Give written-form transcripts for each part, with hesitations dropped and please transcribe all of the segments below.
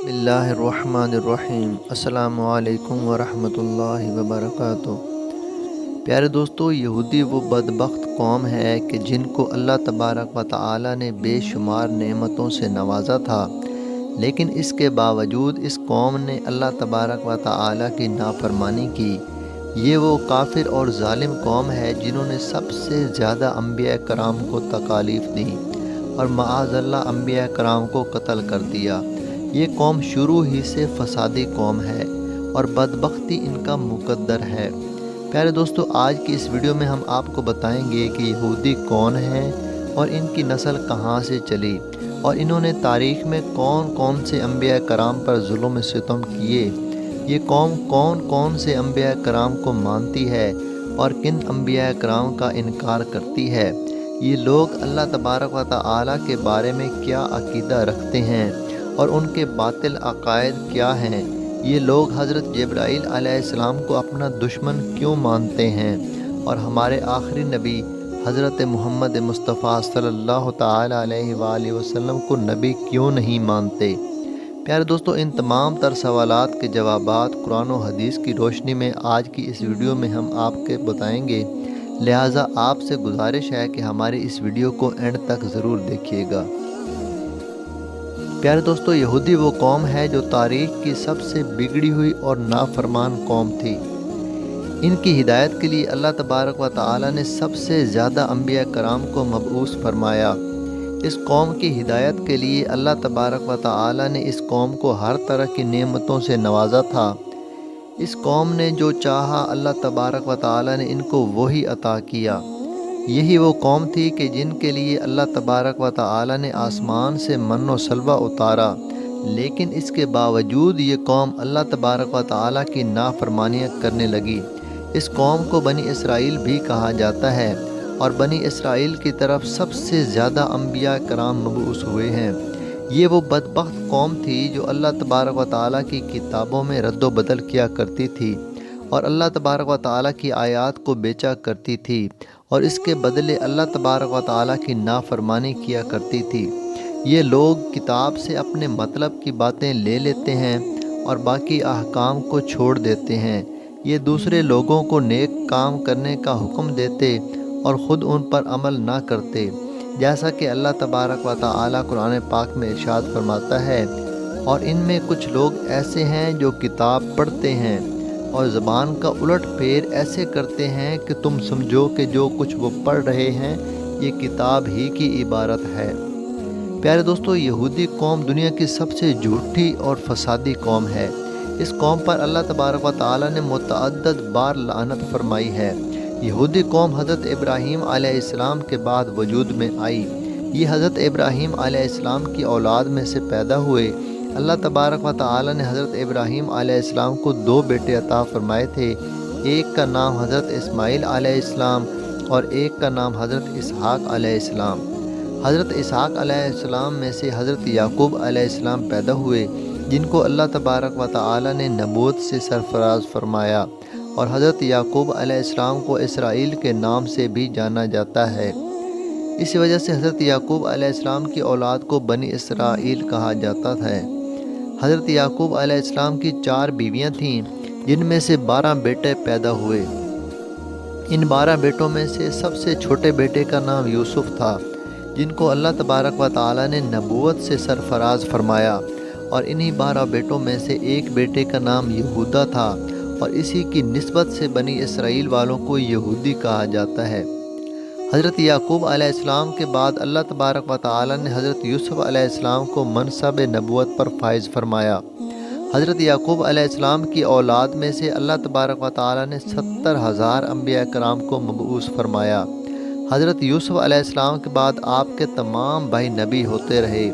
بسم اللہ الرحمن الرحیم۔ السلام علیکم ورحمۃ اللہ وبرکاتہ۔ پیارے دوستو، یہودی وہ بدبخت قوم ہے کہ جن کو اللہ تبارک و تعالی نے بے شمار نعمتوں سے نوازا تھا، لیکن اس کے باوجود اس قوم نے اللہ تبارک و تعالی کی نافرمانی کی۔ یہ وہ کافر اور ظالم قوم ہے جنہوں نے سب سے زیادہ انبیاء کرام کو تکالیف دی اور معاذ اللہ انبیاء کرام کو قتل کر دیا۔ یہ قوم شروع ہی سے فسادی قوم ہے اور بدبختی ان کا مقدر ہے۔ پیارے دوستو، آج کی اس ویڈیو میں ہم آپ کو بتائیں گے کہ یہودی کون ہیں اور ان کی نسل کہاں سے چلی، اور انہوں نے تاریخ میں کون کون سے انبیاء کرام پر ظلم و ستم کیے۔ یہ قوم کون کون سے انبیاء کرام کو مانتی ہے اور کن انبیاء کرام کا انکار کرتی ہے۔ یہ لوگ اللہ تبارک و تعالی کے بارے میں کیا عقیدہ رکھتے ہیں اور ان کے باطل عقائد کیا ہیں۔ یہ لوگ حضرت جبرائیل علیہ السلام کو اپنا دشمن کیوں مانتے ہیں اور ہمارے آخری نبی حضرت محمد مصطفیٰ صلی اللہ تعالی علیہ وآلہ وسلم کو نبی کیوں نہیں مانتے۔ پیارے دوستو، ان تمام تر سوالات کے جوابات قرآن و حدیث کی روشنی میں آج کی اس ویڈیو میں ہم آپ کے بتائیں گے، لہٰذا آپ سے گزارش ہے کہ ہماری اس ویڈیو کو اینڈ تک ضرور دیکھیے گا۔ پیارے دوستو، یہودی وہ قوم ہے جو تاریخ کی سب سے بگڑی ہوئی اور نافرمان قوم تھی۔ ان کی ہدایت کے لیے اللہ تبارک و تعالی نے سب سے زیادہ انبیاء کرام کو مبعوث فرمایا۔ اس قوم کی ہدایت کے لیے اللہ تبارک و تعالی نے اس قوم کو ہر طرح کی نعمتوں سے نوازا تھا۔ اس قوم نے جو چاہا اللہ تبارک و تعالی نے ان کو وہی عطا کیا۔ یہی وہ قوم تھی کہ جن کے لیے اللہ تبارک و تعالی نے آسمان سے من و سلوہ اتارا، لیکن اس کے باوجود یہ قوم اللہ تبارک و تعالی کی نافرمانیاں کرنے لگی۔ اس قوم کو بنی اسرائیل بھی کہا جاتا ہے، اور بنی اسرائیل کی طرف سب سے زیادہ انبیاء کرام مبعوث ہوئے ہیں۔ یہ وہ بدبخت قوم تھی جو اللہ تبارک و تعالی کی کتابوں میں رد و بدل کیا کرتی تھی اور اللہ تبارک و تعالی کی آیات کو بیچا کرتی تھی، اور اس کے بدلے اللہ تبارک و تعالی کی نافرمانی کیا کرتی تھی۔ یہ لوگ کتاب سے اپنے مطلب کی باتیں لے لیتے ہیں اور باقی احکام کو چھوڑ دیتے ہیں۔ یہ دوسرے لوگوں کو نیک کام کرنے کا حکم دیتے اور خود ان پر عمل نہ کرتے، جیسا کہ اللہ تبارک و تعالی قرآن پاک میں ارشاد فرماتا ہے، اور ان میں کچھ لوگ ایسے ہیں جو کتاب پڑھتے ہیں اور زبان کا الٹ پھیر ایسے کرتے ہیں کہ تم سمجھو کہ جو کچھ وہ پڑھ رہے ہیں یہ کتاب ہی کی عبارت ہے۔ پیارے دوستو، یہودی قوم دنیا کی سب سے جھوٹی اور فسادی قوم ہے۔ اس قوم پر اللہ تبارک و تعالی نے متعدد بار لعنت فرمائی ہے۔ یہودی قوم حضرت ابراہیم علیہ السلام کے بعد وجود میں آئی۔ یہ حضرت ابراہیم علیہ السلام کی اولاد میں سے پیدا ہوئے۔ اللہ تبارک و تعالی نے حضرت ابراہیم علیہ السلام کو 2 بیٹے عطا فرمائے تھے۔ ایک کا نام حضرت اسماعیل علیہ السلام اور ایک کا نام حضرت اسحاق علیہ السلام۔ حضرت اسحاق علیہ السلام میں سے حضرت یعقوب علیہ السلام پیدا ہوئے، جن کو اللہ تبارک و تعالی نے نبوت سے سرفراز فرمایا، اور حضرت یعقوب علیہ السلام کو اسرائیل کے نام سے بھی جانا جاتا ہے۔ اس وجہ سے حضرت یعقوب علیہ السلام کی اولاد کو بنی اسرائیل کہا جاتا ہے۔ حضرت یعقوب علیہ السلام کی 4 بیویاں تھیں، جن میں سے 12 بیٹے پیدا ہوئے۔ ان 12 بیٹوں میں سے سب سے چھوٹے بیٹے کا نام یوسف تھا، جن کو اللہ تبارک و تعالی نے نبوت سے سرفراز فرمایا، اور انہی 12 بیٹوں میں سے ایک بیٹے کا نام یہودا تھا، اور اسی کی نسبت سے بنی اسرائیل والوں کو یہودی کہا جاتا ہے۔ حضرت یعقوب علیہ السلام کے بعد اللہ تبارک و تعالی نے حضرت یوسف علیہ السلام کو منصب نبوت پر فائز فرمایا۔ حضرت یعقوب علیہ السلام کی اولاد میں سے اللہ تبارک و تعالی نے 70,000 انبیاء کرام کو مبعوث فرمایا۔ حضرت یوسف علیہ السلام کے بعد آپ کے تمام بھائی نبی ہوتے رہے۔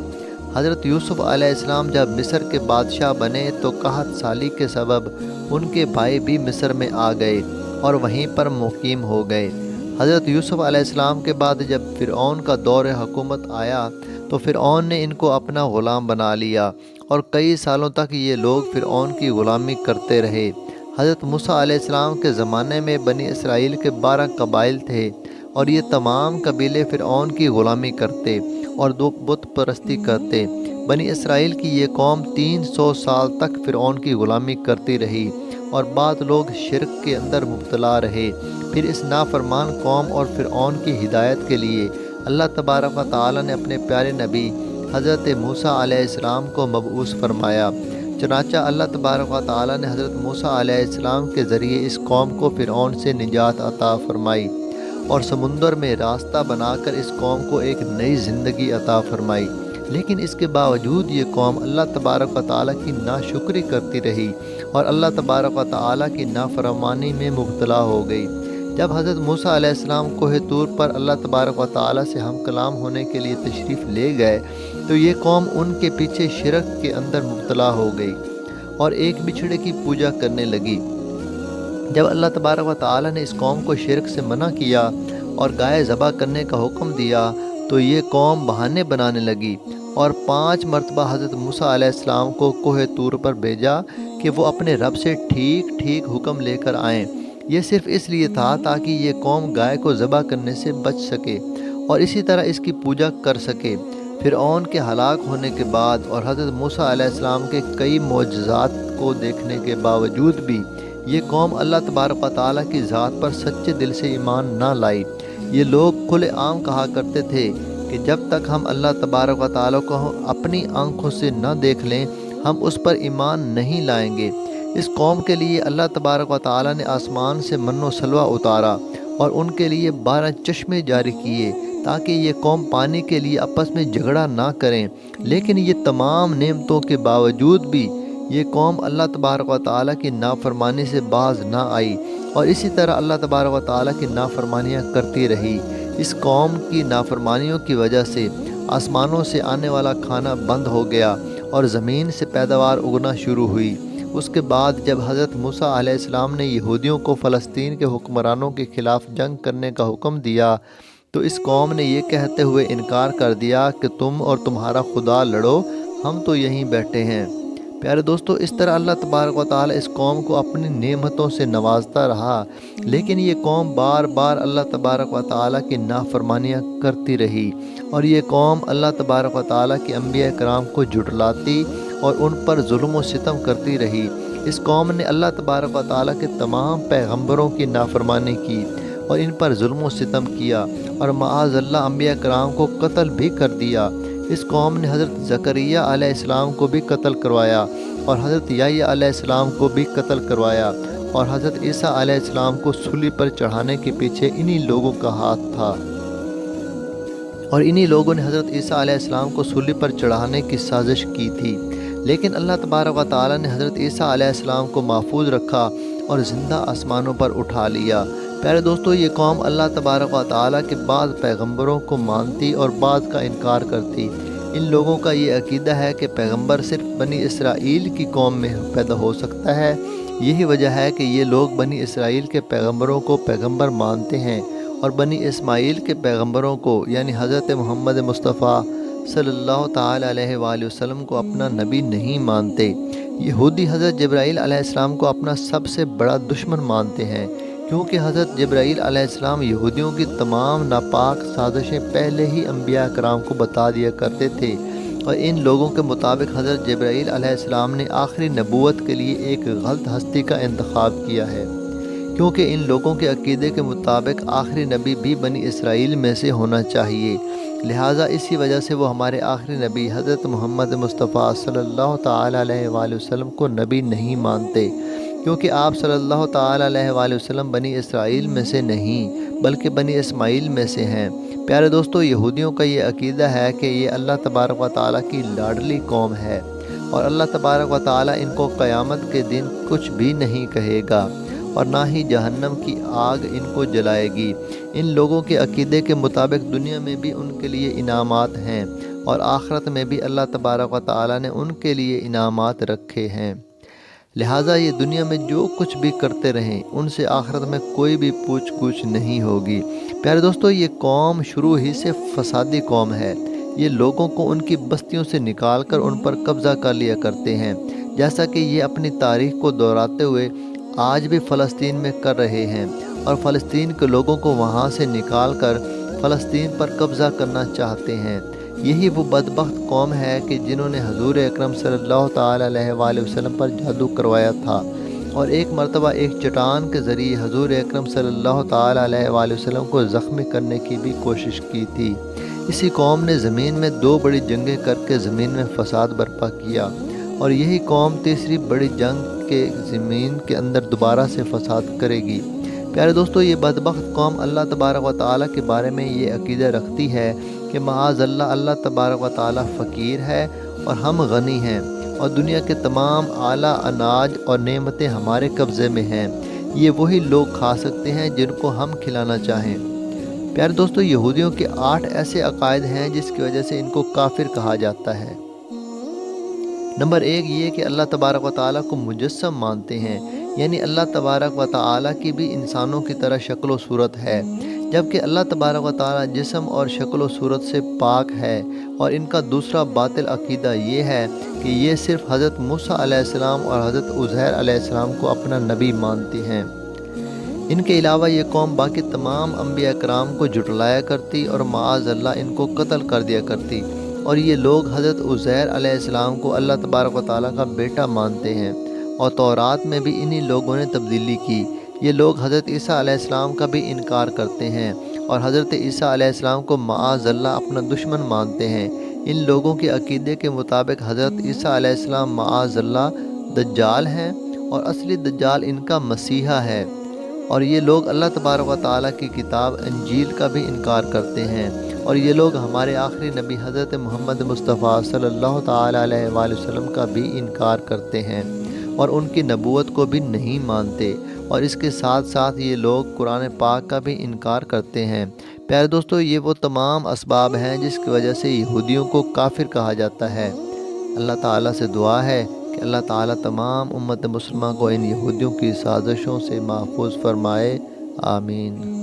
حضرت یوسف علیہ السلام جب مصر کے بادشاہ بنے تو قحط سالی کے سبب ان کے بھائی بھی مصر میں آ گئے اور وہیں پر مقیم ہو گئے۔ حضرت یوسف علیہ السلام کے بعد جب فرعون کا دور حکومت آیا تو فرعون نے ان کو اپنا غلام بنا لیا، اور کئی سالوں تک یہ لوگ فرعون کی غلامی کرتے رہے۔ حضرت موسیٰ علیہ السلام کے زمانے میں بنی اسرائیل کے 12 قبائل تھے، اور یہ تمام قبیلے فرعون کی غلامی کرتے اور بت پرستی کرتے۔ بنی اسرائیل کی یہ قوم 300 سال تک فرعون کی غلامی کرتی رہی اور بعض لوگ شرک کے اندر مبتلا رہے۔ پھر اس نافرمان قوم اور فرعون کی ہدایت کے لیے اللہ تبارک و تعالیٰ نے اپنے پیارے نبی حضرت موسیٰ علیہ السلام کو مبعوث فرمایا۔ چنانچہ اللہ تبارک و تعالیٰ نے حضرت موسیٰ علیہ السلام کے ذریعے اس قوم کو فرعون سے نجات عطا فرمائی اور سمندر میں راستہ بنا کر اس قوم کو ایک نئی زندگی عطا فرمائی۔ لیکن اس کے باوجود یہ قوم اللہ تبارک و تعالیٰ کی ناشکری کرتی رہی اور اللہ تبارک و تعالیٰ کی نافرمانی میں مبتلا ہو گئی۔ جب حضرت موسیٰ علیہ السلام کوہ طور پر اللہ تبارک و تعالیٰ سے ہم کلام ہونے کے لیے تشریف لے گئے تو یہ قوم ان کے پیچھے شرک کے اندر مبتلا ہو گئی اور ایک بچھڑے کی پوجا کرنے لگی۔ جب اللہ تبارک و تعالیٰ نے اس قوم کو شرک سے منع کیا اور گائے ذبح کرنے کا حکم دیا تو یہ قوم بہانے بنانے لگی اور 5 مرتبہ حضرت موسیٰ علیہ السلام کو کوہ طور پر بھیجا کہ وہ اپنے رب سے ٹھیک ٹھیک حکم لے کر آئیں۔ یہ صرف اس لیے تھا تاکہ یہ قوم گائے کو ذبح کرنے سے بچ سکے اور اسی طرح اس کی پوجا کر سکے۔ فرعون کے ہلاک ہونے کے بعد اور حضرت موسیٰ علیہ السلام کے کئی معجزات کو دیکھنے کے باوجود بھی یہ قوم اللہ تبارک و تعالیٰ کی ذات پر سچے دل سے ایمان نہ لائی۔ یہ لوگ کھلے عام کہا کرتے تھے کہ جب تک ہم اللہ تبارک و تعالیٰ کو اپنی آنکھوں سے نہ دیکھ لیں ہم اس پر ایمان نہیں لائیں گے۔ اس قوم کے لیے اللہ تبارک و تعالیٰ نے آسمان سے من و سلوہ اتارا اور ان کے لیے 12 چشمے جاری کیے تاکہ یہ قوم پانی کے لیے آپس میں جھگڑا نہ کریں۔ لیکن یہ تمام نعمتوں کے باوجود بھی یہ قوم اللہ تبارک و تعالیٰ کی نافرمانی سے باز نہ آئی اور اسی طرح اللہ تبارک و تعالیٰ کی نافرمانیاں کرتی رہی۔ اس قوم کی نافرمانیوں کی وجہ سے آسمانوں سے آنے والا کھانا بند ہو گیا اور زمین سے پیداوار اگنا شروع ہوئی۔ اس کے بعد جب حضرت موسیٰ علیہ السلام نے یہودیوں کو فلسطین کے حکمرانوں کے خلاف جنگ کرنے کا حکم دیا تو اس قوم نے یہ کہتے ہوئے انکار کر دیا کہ تم اور تمہارا خدا لڑو، ہم تو یہیں بیٹھے ہیں۔ پیارے دوستو، اس طرح اللہ تبارک و تعالیٰ اس قوم کو اپنی نعمتوں سے نوازتا رہا، لیکن یہ قوم بار بار اللہ تبارک و تعالیٰ کی نافرمانیاں کرتی رہی اور یہ قوم اللہ تبارک و تعالیٰ کے انبیاء کرام کو جھٹلاتی اور ان پر ظلم و ستم کرتی رہی۔ اس قوم نے اللہ تبارک و تعالیٰ کے تمام پیغمبروں کی نافرمانی کی اور ان پر ظلم و ستم کیا اور معاذ اللہ انبیاء کرام کو قتل بھی کر دیا۔ اس قوم نے حضرت زکریا علیہ السلام کو بھی قتل کروایا اور حضرت یحییٰ علیہ السلام کو بھی قتل کروایا اور حضرت عیسیٰ علیہ السلام کو صلیب پر چڑھانے کے پیچھے انہی لوگوں کا ہاتھ تھا اور انہی لوگوں نے حضرت عیسیٰ علیہ السلام کو صلیب پر چڑھانے کی سازش کی تھی۔ لیکن اللہ تبارک و تعالیٰ نے حضرت عیسیٰ علیہ السلام کو محفوظ رکھا اور زندہ آسمانوں پر اٹھا لیا۔ پیارے دوستو، یہ قوم اللہ تبارک و تعالیٰ کے بعض پیغمبروں کو مانتی اور بعض کا انکار کرتی۔ ان لوگوں کا یہ عقیدہ ہے کہ پیغمبر صرف بنی اسرائیل کی قوم میں پیدا ہو سکتا ہے۔ یہی وجہ ہے کہ یہ لوگ بنی اسرائیل کے پیغمبروں کو پیغمبر مانتے ہیں اور بنی اسماعیل کے پیغمبروں کو یعنی حضرت محمد مصطفیٰ صلی اللہ تعالیٰ علیہ وآلہ وسلم کو اپنا نبی نہیں مانتے۔ یہودی حضرت جبرائیل علیہ السلام کو اپنا سب سے بڑا دشمن مانتے ہیں، کیونکہ حضرت جبرائیل علیہ السلام یہودیوں کی تمام ناپاک سازشیں پہلے ہی انبیاء کرام کو بتا دیا کرتے تھے اور ان لوگوں کے مطابق حضرت جبرائیل علیہ السلام نے آخری نبوت کے لیے ایک غلط ہستی کا انتخاب کیا ہے، کیونکہ ان لوگوں کے عقیدے کے مطابق آخری نبی بھی بنی اسرائیل میں سے ہونا چاہیے، لہٰذا اسی وجہ سے وہ ہمارے آخری نبی حضرت محمد مصطفیٰ صلی اللہ تعالیٰ علیہ وآلہ وسلم کو نبی نہیں مانتے، کیونکہ آپ صلی اللہ تعالیٰ علیہ وآلہ وسلم بنی اسرائیل میں سے نہیں بلکہ بنی اسماعیل میں سے ہیں۔ پیارے دوستو، یہودیوں کا یہ عقیدہ ہے کہ یہ اللہ تبارک و تعالیٰ کی لاڈلی قوم ہے اور اللہ تبارک و تعالیٰ ان کو قیامت کے دن کچھ بھی نہیں کہے گا اور نہ ہی جہنم کی آگ ان کو جلائے گی۔ ان لوگوں کے عقیدے کے مطابق دنیا میں بھی ان کے لیے انعامات ہیں اور آخرت میں بھی اللہ تبارک و تعالیٰ نے ان کے لیے انعامات رکھے ہیں، لہٰذا یہ دنیا میں جو کچھ بھی کرتے رہیں ان سے آخرت میں کوئی بھی پوچھ گچھ نہیں ہوگی۔ پیارے دوستو، یہ قوم شروع ہی سے فسادی قوم ہے۔ یہ لوگوں کو ان کی بستیوں سے نکال کر ان پر قبضہ کر لیا کرتے ہیں، جیسا کہ یہ اپنی تاریخ کو دہراتے ہوئے آج بھی فلسطین میں کر رہے ہیں اور فلسطین کے لوگوں کو وہاں سے نکال کر فلسطین پر قبضہ کرنا چاہتے ہیں۔ یہی وہ بدبخت قوم ہے کہ جنہوں نے حضور اکرم صلی اللہ تعالیٰ علیہ وآلہ وسلم پر جادو کروایا تھا، اور ایک مرتبہ ایک چٹان کے ذریعے حضور اکرم صلی اللہ تعالیٰ علیہ وآلہ وسلم کو زخمی کرنے کی بھی کوشش کی تھی۔ اسی قوم نے زمین میں 2 بڑی جنگیں کر کے زمین میں فساد برپا کیا، اور یہی قوم تیسری بڑی جنگ کے زمین کے اندر دوبارہ سے فساد کرے گی۔ پیارے دوستو، یہ بدبخت قوم اللہ تبارک و تعالیٰ کے بارے میں یہ عقیدہ رکھتی ہے کہ معاذ اللہ، اللہ تبارک و تعالیٰ فقیر ہے اور ہم غنی ہیں، اور دنیا کے تمام اعلیٰ اناج اور نعمتیں ہمارے قبضے میں ہیں، یہ وہی لوگ کھا سکتے ہیں جن کو ہم کھلانا چاہیں۔ پیارے دوستو، یہودیوں کے 8 ایسے عقائد ہیں جس کی وجہ سے ان کو کافر کہا جاتا ہے۔ نمبر 1 یہ کہ اللہ تبارک و تعالیٰ کو مجسم مانتے ہیں، یعنی اللہ تبارک و تعالیٰ کی بھی انسانوں کی طرح شکل و صورت ہے، جبکہ اللہ تبارک و تعالیٰ جسم اور شکل و صورت سے پاک ہے۔ اور ان کا دوسرا باطل عقیدہ یہ ہے کہ یہ صرف حضرت موسیٰ علیہ السلام اور حضرت عزیر علیہ السلام کو اپنا نبی مانتی ہیں۔ ان کے علاوہ یہ قوم باقی تمام انبیاء کرام کو جھٹلایا کرتی اور معاذ اللہ ان کو قتل کر دیا کرتی، اور یہ لوگ حضرت عزیر علیہ السلام کو اللہ تبارک و تعالیٰ کا بیٹا مانتے ہیں، اور تورات میں بھی انہی لوگوں نے تبدیلی کی۔ یہ لوگ حضرت عیسیٰ علیہ السلام کا بھی انکار کرتے ہیں، اور حضرت عیسیٰ علیہ السلام کو معاذ اللہ اپنا دشمن مانتے ہیں۔ ان لوگوں کے عقیدے کے مطابق حضرت عیسیٰ علیہ السلام معاذ اللہ دجال ہیں، اور اصلی دجال ان کا مسیحا ہے۔ اور یہ لوگ اللہ تبارک و تعالیٰ کی کتاب انجیل کا بھی انکار کرتے ہیں، اور یہ لوگ ہمارے آخری نبی حضرت محمد مصطفیٰ صلی اللہ تعالیٰ علیہ وآلہ وسلم کا بھی انکار کرتے ہیں، اور ان کی نبوت کو بھی نہیں مانتے، اور اس کے ساتھ ساتھ یہ لوگ قرآن پاک کا بھی انکار کرتے ہیں۔ پیارے دوستو، یہ وہ تمام اسباب ہیں جس کی وجہ سے یہودیوں کو کافر کہا جاتا ہے۔ اللہ تعالیٰ سے دعا ہے کہ اللہ تعالیٰ تمام امت مسلمہ کو ان یہودیوں کی سازشوں سے محفوظ فرمائے، آمین۔